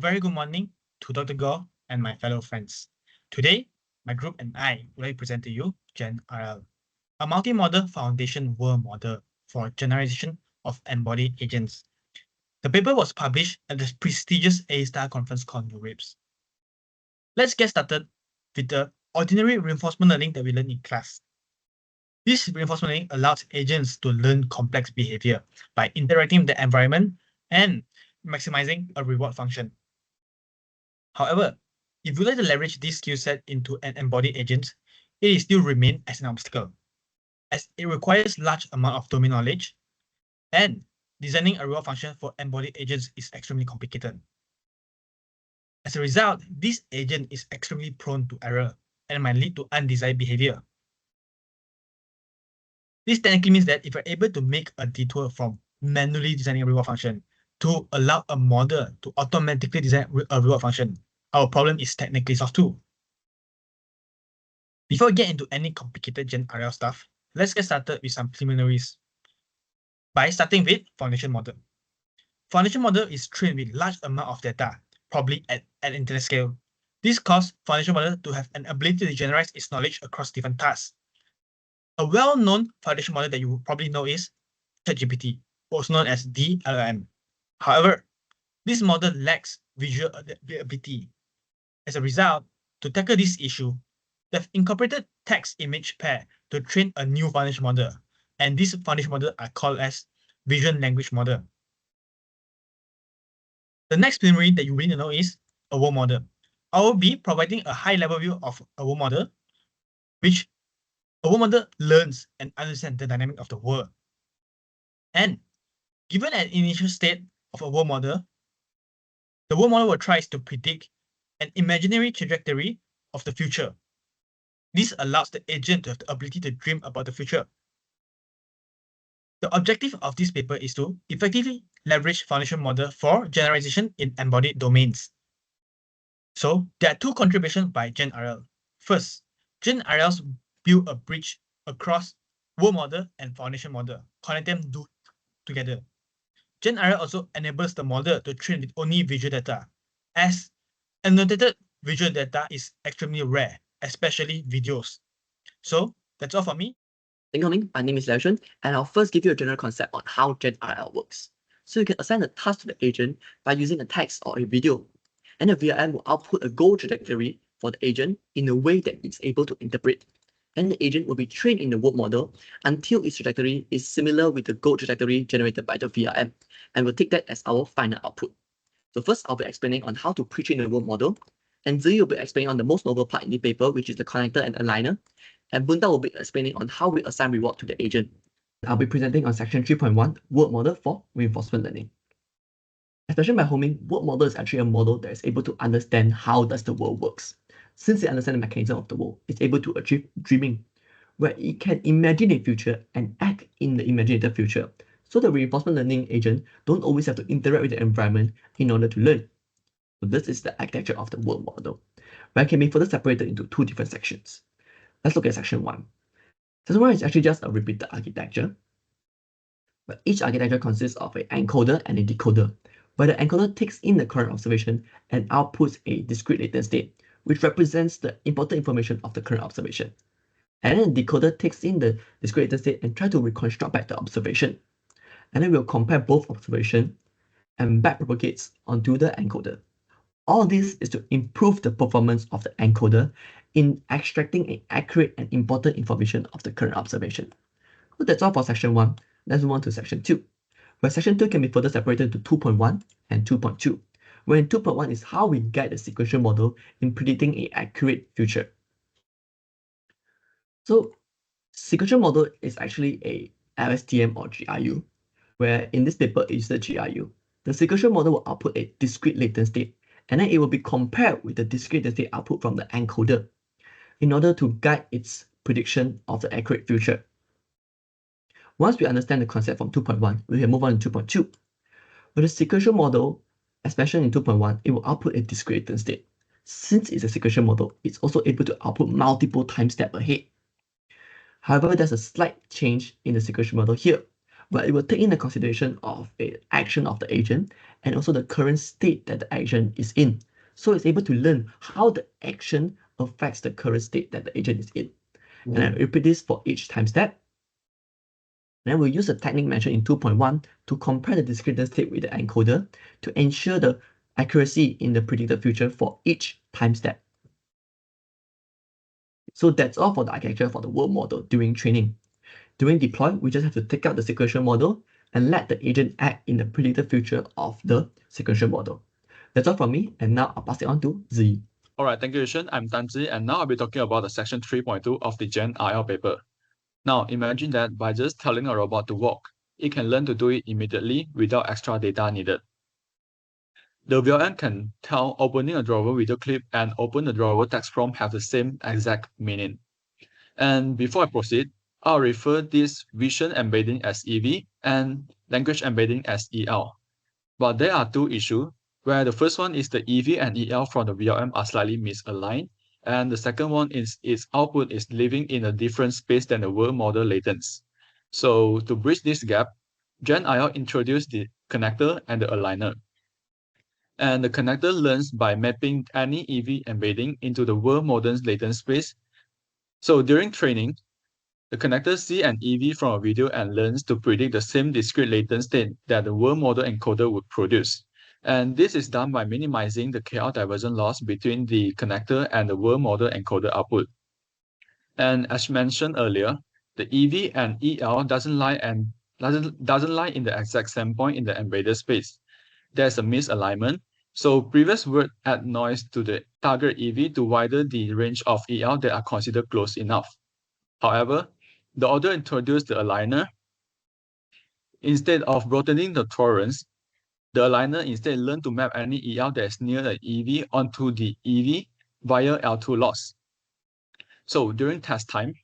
very good morning to Dr. Gore and my fellow friends. Today, my group and I will present to you GenRL, a multi-model foundation world model for generalization of embodied agents. The paper was published at the prestigious A-Star conference called NeurIPS. Let's get started with the ordinary reinforcement learning that we learned in class. This reinforcement learning allows agents to learn complex behavior by interacting with the environment and maximizing a reward function. However, if you like to leverage this skill set into an embodied agent, it still remains as an obstacle, as it requires large amount of domain knowledge, and designing a reward function for embodied agents is extremely complicated. As a result, this agent is extremely prone to error and might lead to undesired behavior. This technically means that if you're able to make a detour from manually designing a reward function to allow a model to automatically design a reward function, our problem is technically solved too. Before we get into any complicated GenRL stuff, let's get started with some preliminaries. By starting with foundation model. Foundation model is trained with large amount of data, probably at internet scale. This causes foundation model to have an ability to generalize its knowledge across different tasks. A well-known foundation model that you will probably know is ChatGPT, also known as DLM. However, this model lacks visual ability. As a result, to tackle this issue, they've incorporated text-image pair to train a new foundation model, and these foundation models are called as vision language model. The next preliminary that you really need to know is a world model. I will be providing a high-level view of a world model, which a world model learns and understands the dynamic of the world. And given an initial state of a world model, the world model will try to predict an imaginary trajectory of the future. This allows the agent to have the ability to dream about the future. The objective of this paper is to effectively leverage foundation model for generalization in embodied domains. So there are two contributions by GenRL. First, GenRLs build a bridge across world model and foundation model, connect them together. GenRL also enables the model to train with only visual data, as annotated visual data is extremely rare, especially videos. So that's all for me. Thank you, Hong. My name is Liao, and I'll first give you a general concept on how GenRL works. So you can assign a task to the agent by using a text or a video, and the VRM will output a goal trajectory for the agent in a way that it's able to interpret. And the agent will be trained in the world model until its trajectory is similar with the goal trajectory generated by the VRM, and we'll take that as our final output. So first, I'll be explaining on how to pre-train the world model, and Ziyi will be explaining on the most novel part in the paper, which is the connector and aligner, and Bunta will be explaining on how we assign reward to the agent. I'll be presenting on section 3.1, world model for reinforcement learning. As mentioned by Homing, world model is actually a model that is able to understand how does the world works. Since it understands the mechanism of the world, it's able to achieve dreaming, where it can imagine a future and act in the imaginated future. So the reinforcement learning agent don't always have to interact with the environment in order to learn. So this is the architecture of the world model, where it can be further separated into two different sections. Let's look at section 1. Section 1 is actually just a repeated architecture, but each architecture consists of an encoder and a decoder, where the encoder takes in the current observation and outputs a discrete latent state, which represents the important information of the current observation. And then the decoder takes in the discrete latent state and tries to reconstruct back the observation. And then we'll compare both observations and backpropagates onto the encoder. All this is to improve the performance of the encoder in extracting an accurate and important information of the current observation. So that's all for section 1. Let's move on to section 2, where section 2 can be further separated into 2.1 and 2.2, where in 2.1 is how we guide the sequential model in predicting an accurate future. So sequential model is actually a LSTM or GRU, where in this paper it uses the GRU. The sequential model will output a discrete latent state, and then it will be compared with the discrete latent state output from the encoder in order to guide its prediction of the accurate future. Once we understand the concept from 2.1, we can move on to 2.2. With the sequential model, as mentioned in 2.1, it will output a discrete latent state. Since it's a sequential model, it's also able to output multiple time steps ahead. However, there's a slight change in the sequential model here, but it will take into consideration of the action of the agent and also the current state that the agent is in. So it's able to learn how the action affects the current state that the agent is in. And I repeat this for each time step. Then we'll use the technique mentioned in 2.1 to compare the discrete state with the encoder to ensure the accuracy in the predicted future for each time step. So that's all for the architecture for the world model during training. During deploy, we just have to take out the sequential model and let the agent act in the predicted future of the sequential model. That's all from me, and now I'll pass it on to Ziyi. Alright, thank you, Yushen. I'm Tanzi, and now I'll be talking about the section 3.2 of the Gen RL paper. Now, imagine that by just telling a robot to walk, it can learn to do it immediately without extra data needed. The VLM can tell opening a drawer video clip and open the drawer text prompt have the same exact meaning. And before I proceed, I'll refer this vision embedding as EV and language embedding as EL. But there are two issues, where the first one is the EV and EL from the VLM are slightly misaligned, and the second one is its output is living in a different space than the world model latents. So to bridge this gap, Gen IL introduced the connector and the aligner. And the connector learns by mapping any EV embedding into the world model's latent space. So during training, the connector sees an EV from a video and learns to predict the same discrete latent state that the world model encoder would produce. And this is done by minimizing the KL divergence loss between the connector and the world model encoder output. And as mentioned earlier, the EV and EL doesn't lie in the exact same point in the embedded space. There's a misalignment. So previous word add noise to the target EV to widen the range of EL that are considered close enough. However, the author introduced the aligner. Instead of broadening the tolerance, the aligner instead learned to map any EL that is near the EV onto the EV via L2 loss. So during test time,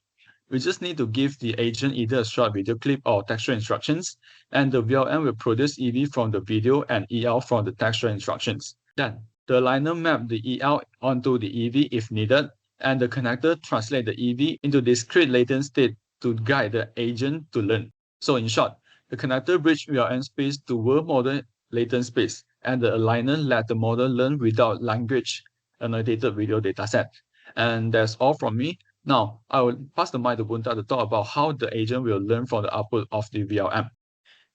we just need to give the agent either a short video clip or textual instructions, and the VLM will produce EV from the video and EL from the textual instructions. Then, the aligner map the EL onto the EV if needed, and the connector translate the EV into discrete latent state to guide the agent to learn. So in short, the connector bridge VLM space to world model latent space, and the aligner let the model learn without language annotated video dataset. And that's all from me. Now, I will pass the mic to Bunta to talk about how the agent will learn from the output of the VLM.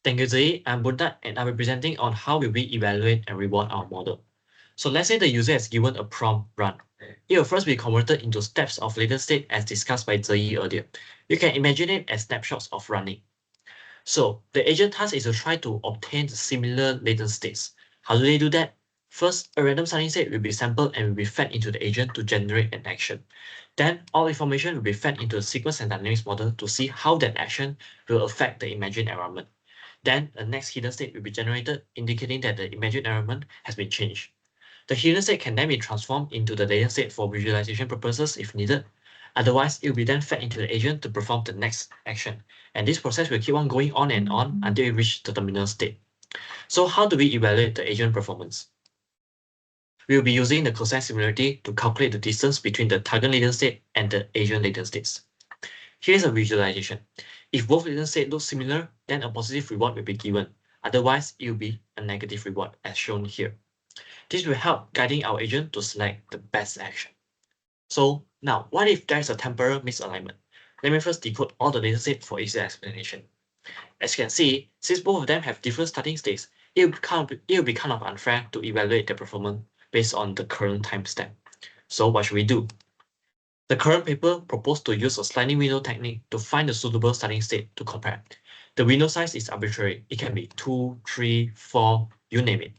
Thank you, Zee. I'm Bunta, and I'll be presenting on how we evaluate and reward our model. So let's say the user has given a prompt run. It will first be converted into steps of latent state as discussed by Zee earlier. You can imagine it as snapshots of running. So the agent task is to try to obtain the similar latent states. How do they do that? First, a random starting state will be sampled and will be fed into the agent to generate an action. Then all information will be fed into the sequence and dynamics model to see how that action will affect the imagined environment. Then the next hidden state will be generated, indicating that the imagined environment has been changed. The hidden state can then be transformed into the latent state for visualization purposes if needed. Otherwise, it will be then fed into the agent to perform the next action. And this process will keep on going on and on until it reaches the terminal state. So how do we evaluate the agent performance? We will be using the cosine similarity to calculate the distance between the target latent state and the agent latent states. Here's a visualization. If both latent states look similar, then a positive reward will be given. Otherwise, it will be a negative reward as shown here. This will help guiding our agent to select the best action. So now, what if there's a temporal misalignment? Let me first decode all the latent states for easier explanation. As you can see, since both of them have different starting states, it will be kind of unfair to evaluate their performance based on the current timestamp. So what should we do? The current paper proposed to use a sliding window technique to find the suitable starting state to compare. The window size is arbitrary. It can be 2, 3, 4, you name it.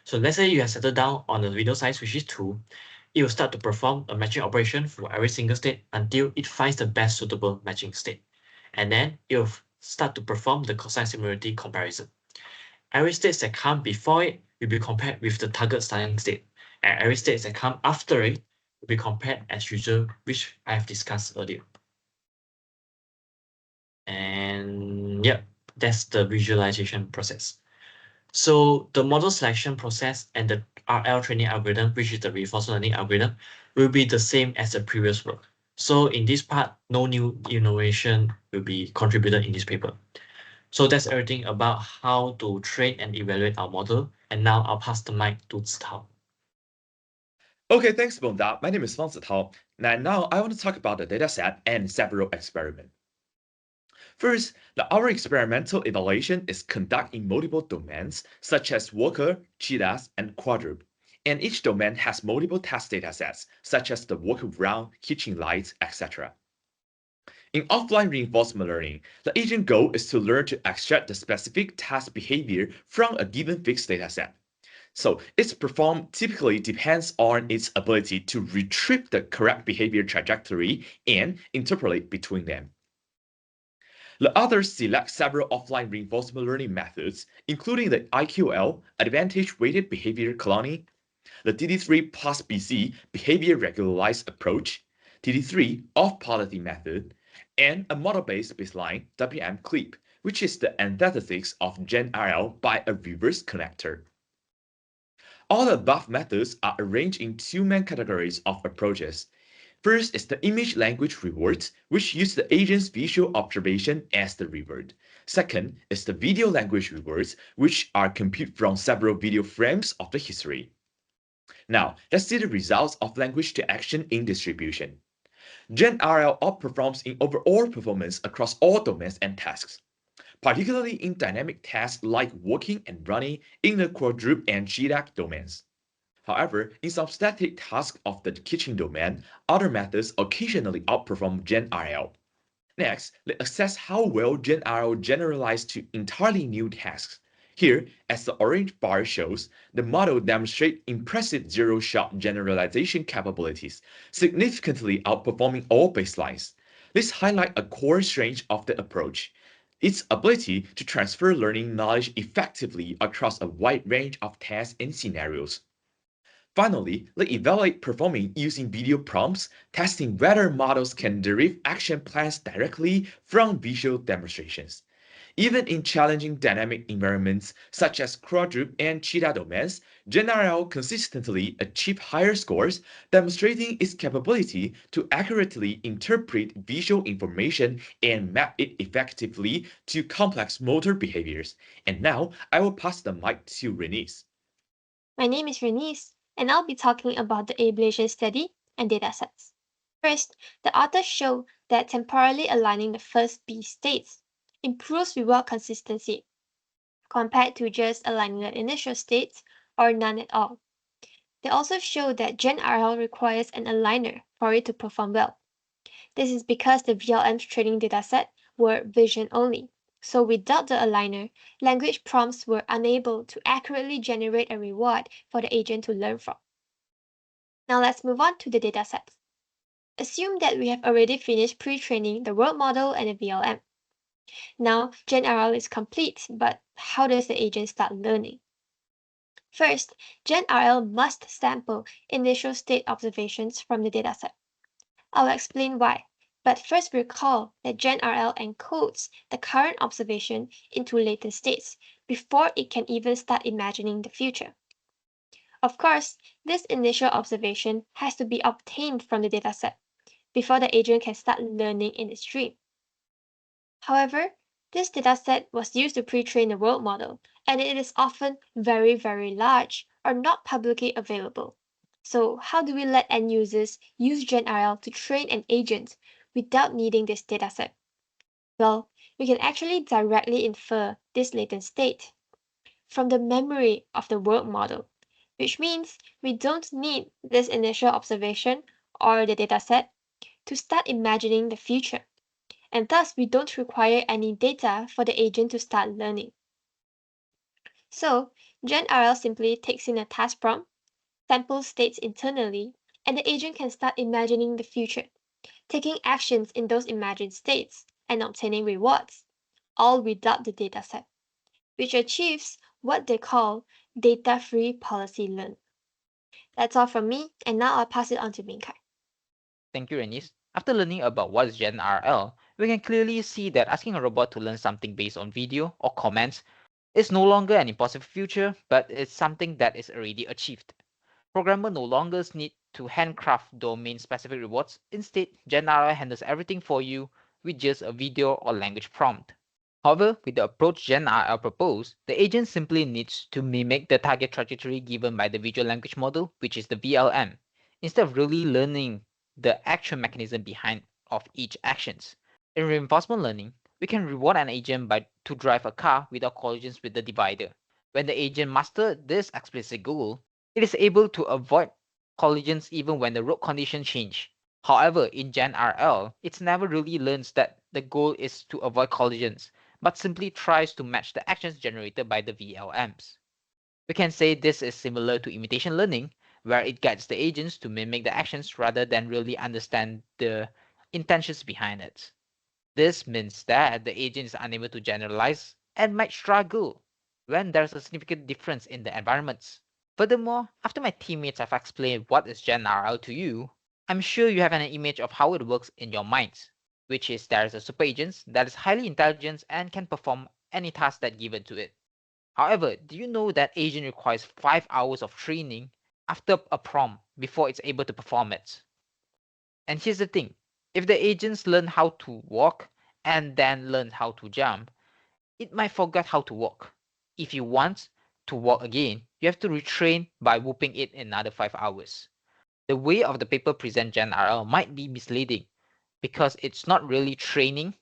So let's say you have settled down on the window size, which is 2. It will start to perform a matching operation for every single state until it finds the best suitable matching state. And then it will start to perform the cosine similarity comparison. Every state that come before it will be compared with the target starting state, and every state that come after it will be compared as usual, which I have discussed earlier. And yeah, that's the visualization process. So the model selection process and the RL training algorithm, which is the reinforcement learning algorithm, will be the same as the previous work. So in this part, no new innovation will be contributed in this paper. So that's everything about how to train and evaluate our model. And now I'll pass the mic to Zitao. Okay, thanks, Bonda. My name is Fang Zitao. Now I want to talk about the dataset and several experiments. First, our experimental evaluation is conducted in multiple domains, such as worker, cheetahs, and quadruped. And each domain has multiple test datasets, such as the worker round, kitchen lights, etc. In offline reinforcement learning, the agent goal is to learn to extract the specific task behavior from a given fixed dataset. So its performance typically depends on its ability to retrieve the correct behavior trajectory and interpolate between them. The others select several offline reinforcement learning methods, including the IQL, Advantage Weighted Behavior Cloning, the DD3 plus BC Behavior Regularized Approach, DD3 Off-Policy Method, and a model-based baseline WM clip, which is the antithesis of GenRL by a reverse connector. All the above methods are arranged in two main categories of approaches. First is the image language rewards, which use the agent's visual observation as the reward. Second is the video language rewards, which are computed from several video frames of the history. Now, let's see the results of language to action in distribution. GenRL outperforms in overall performance across all domains and tasks, particularly in dynamic tasks like walking and running in the quadruped and cheetah domains. However, in some static tasks of the kitchen domain, other methods occasionally outperform GenRL. Next, let's assess how well GenRL generalized to entirely new tasks. Here, as the orange bar shows, the model demonstrates impressive zero-shot generalization capabilities, significantly outperforming all baselines. This highlights a core strength of the approach: its ability to transfer learning knowledge effectively across a wide range of tasks and scenarios. Finally, let's evaluate performing using video prompts, testing whether models can derive action plans directly from visual demonstrations. Even in challenging dynamic environments such as quadruped and cheetah domains, GenRL consistently achieved higher scores, demonstrating its capability to accurately interpret visual information and map it effectively to complex motor behaviors. And now, I will pass the mic to Renice. My name is Renice, and I'll be talking about the ablation study and datasets. First, the authors show that temporally aligning the first B states improves reward consistency compared to just aligning the initial states or none at all. They also show that GenRL requires an aligner for it to perform well. This is because the VLM's training dataset were vision only. So without the aligner, language prompts were unable to accurately generate a reward for the agent to learn from. Now let's move on to the datasets. Assume that we have already finished pre-training the world model and the VLM. Now GenRL is complete, but how does the agent start learning? First, GenRL must sample initial state observations from the dataset. I'll explain why. But first recall that GenRL encodes the current observation into latent states before it can even start imagining the future. Of course, this initial observation has to be obtained from the dataset before the agent can start learning in its dream. However, this dataset was used to pre-train the world model, and it is often very, very large or not publicly available. So how do we let end users use GenRL to train an agent without needing this dataset? Well, we can actually directly infer this latent state from the memory of the world model, which means we don't need this initial observation or the dataset to start imagining the future, and thus we don't require any data for the agent to start learning. So, GenRL simply takes in a task prompt, samples states internally, and the agent can start imagining the future, taking actions in those imagined states, and obtaining rewards, all without the dataset, which achieves what they call data-free policy learn. That's all from me, and now I'll pass it on to Minkai. Thank you, Renis. After learning about what is GenRL, we can clearly see that asking a robot to learn something based on video or comments is no longer an impossible future, but it's something that is already achieved. Programmers no longer need to handcraft domain-specific rewards. Instead, GenRL handles everything for you with just a video or language prompt. However, with the approach GenRL proposed, the agent simply needs to mimic the target trajectory given by the visual language model, which is the VLM, instead of really learning the actual mechanism behind of each actions. In reinforcement learning, we can reward an agent to drive a car without collisions with the divider. When the agent masters this explicit goal, it is able to avoid collisions even when the road conditions change. However, in GenRL, it never really learns that the goal is to avoid collisions, but simply tries to match the actions generated by the VLMs. We can say this is similar to imitation learning, where it guides the agents to mimic the actions rather than really understand the intentions behind it. This means that the agent is unable to generalize and might struggle when there's a significant difference in the environments. Furthermore, after my teammates have explained what is GenRL to you, I'm sure you have an image of how it works in your minds, which is there is a super agent that is highly intelligent and can perform any task that given to it. However, do you know that agent requires 5 hours of training after a prompt before it's able to perform it? And here's the thing, if the agents learn how to walk and then learn how to jump, it might forget how to walk. If you want to walk again, you have to retrain by whooping it another 5 hours. The way of the paper present GenRL might be misleading because it's not really training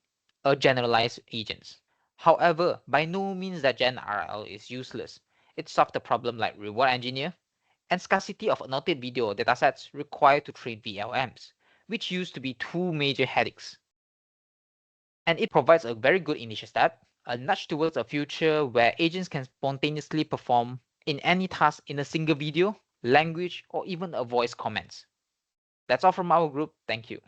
a generalized agents. However, by no means that GenRL is useless. It solved a problem like reward engineer and scarcity of annotated video datasets required to train VLMs, which used to be two major headaches. And it provides a very good initial step, a nudge towards a future where agents can spontaneously perform in any task in a single video, language, or even a voice comments. That's all from our group. Thank you.